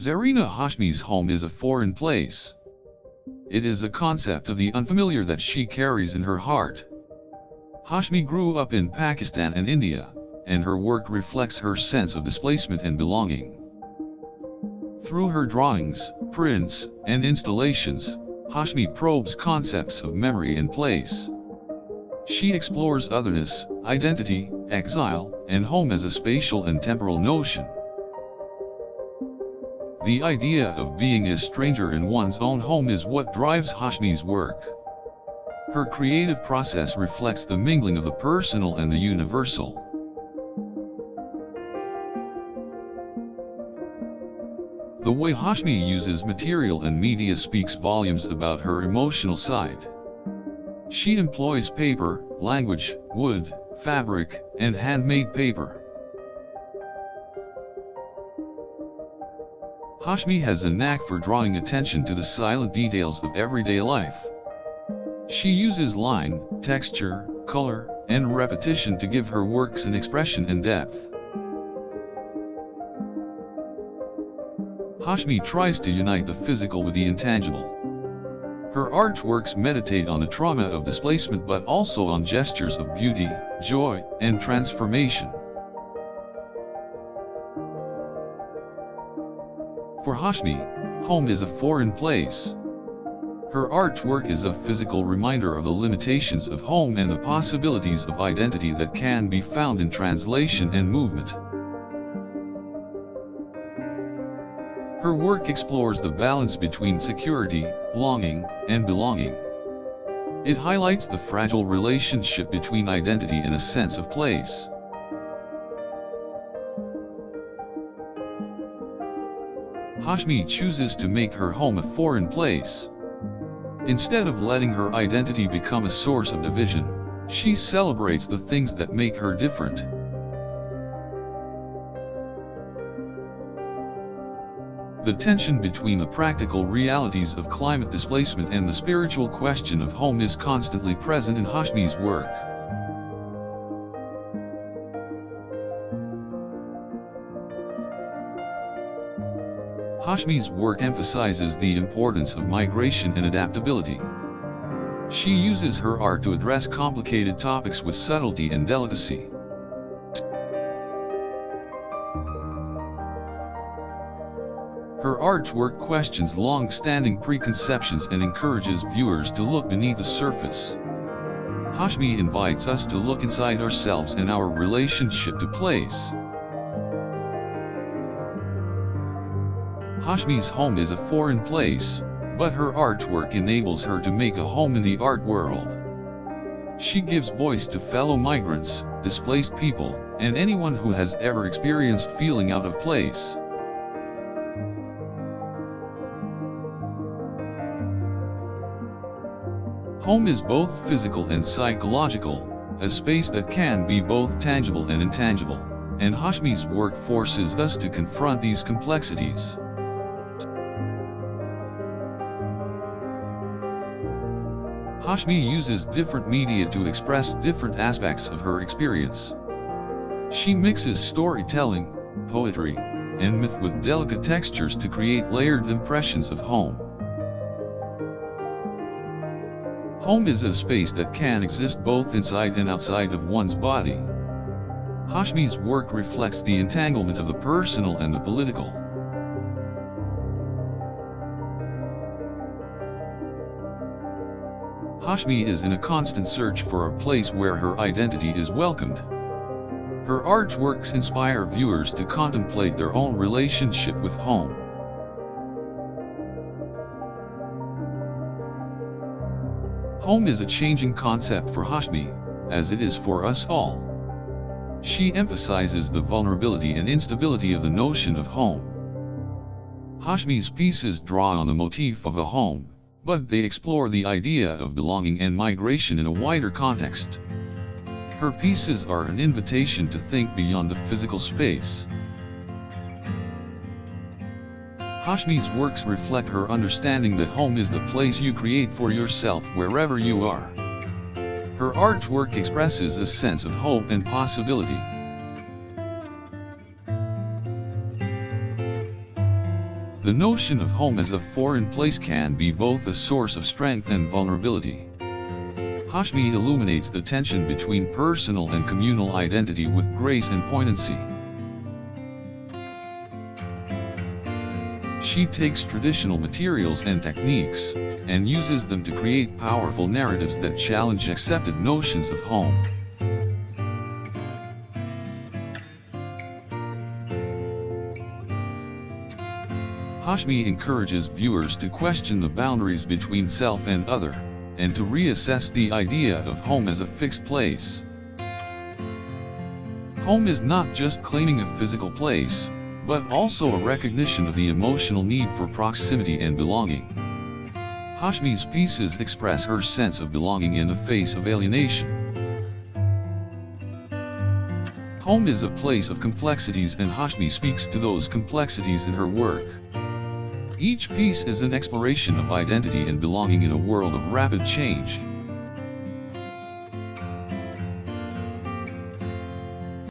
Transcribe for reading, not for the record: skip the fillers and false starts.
Zarina Hashmi's home is a foreign place. It is a concept of the unfamiliar that she carries in her heart. Hashmi grew up in Pakistan and India, and her work reflects her sense of displacement and belonging. Through her drawings, prints, and installations, Hashmi probes concepts of memory and place. She explores otherness, identity, exile, and home as a spatial and temporal notion. The idea of being a stranger in one's own home is what drives Hashmi's work. Her creative process reflects the mingling of the personal and the universal. The way Hashmi uses material and media speaks volumes about her emotional side. She employs paper, language, wood, fabric, and handmade paper. Hashmi has a knack for drawing attention to the silent details of everyday life. She uses line, texture, color, and repetition to give her works an expression and depth. Hashmi tries to unite the physical with the intangible. Her artworks meditate on the trauma of displacement but also on gestures of beauty, joy, and transformation. For Hashmi, home is a foreign place. Her artwork is a physical reminder of the limitations of home and the possibilities of identity that can be found in translation and movement. Her work explores the balance between security, longing, and belonging. It highlights the fragile relationship between identity and a sense of place. Hashmi chooses to make her home a foreign place. Instead of letting her identity become a source of division, she celebrates the things that make her different. The tension between the practical realities of climate displacement and the spiritual question of home is constantly present in Hashmi's work. Hashmi's work emphasizes the importance of migration and adaptability. She uses her art to address complicated topics with subtlety and delicacy. Her artwork questions long-standing preconceptions and encourages viewers to look beneath the surface. Hashmi invites us to look inside ourselves and our relationship to place. Hashmi's home is a foreign place, but her artwork enables her to make a home in the art world. She gives voice to fellow migrants, displaced people, and anyone who has ever experienced feeling out of place. Home is both physical and psychological, a space that can be both tangible and intangible, and Hashmi's work forces us to confront these complexities. Hashmi uses different media to express different aspects of her experience. She mixes storytelling, poetry, and myth with delicate textures to create layered impressions of home. Home is a space that can exist both inside and outside of one's body. Hashmi's work reflects the entanglement of the personal and the political. Hashmi is in a constant search for a place where her identity is welcomed. Her artworks inspire viewers to contemplate their own relationship with home. Home is a changing concept for Hashmi, as it is for us all. She emphasizes the vulnerability and instability of the notion of home. Hashmi's pieces draw on the motif of a home, but they explore the idea of belonging and migration in a wider context. Her pieces are an invitation to think beyond the physical space. Hashmi's works reflect her understanding that home is the place you create for yourself wherever you are. Her artwork expresses a sense of hope and possibility. The notion of home as a foreign place can be both a source of strength and vulnerability. Hashmi illuminates the tension between personal and communal identity with grace and poignancy. She takes traditional materials and techniques, and uses them to create powerful narratives that challenge accepted notions of home. Hashmi encourages viewers to question the boundaries between self and other, and to reassess the idea of home as a fixed place. Home is not just claiming a physical place, but also a recognition of the emotional need for proximity and belonging. Hashmi's pieces express her sense of belonging in the face of alienation. Home is a place of complexities, and Hashmi speaks to those complexities in her work. Each piece is an exploration of identity and belonging in a world of rapid change.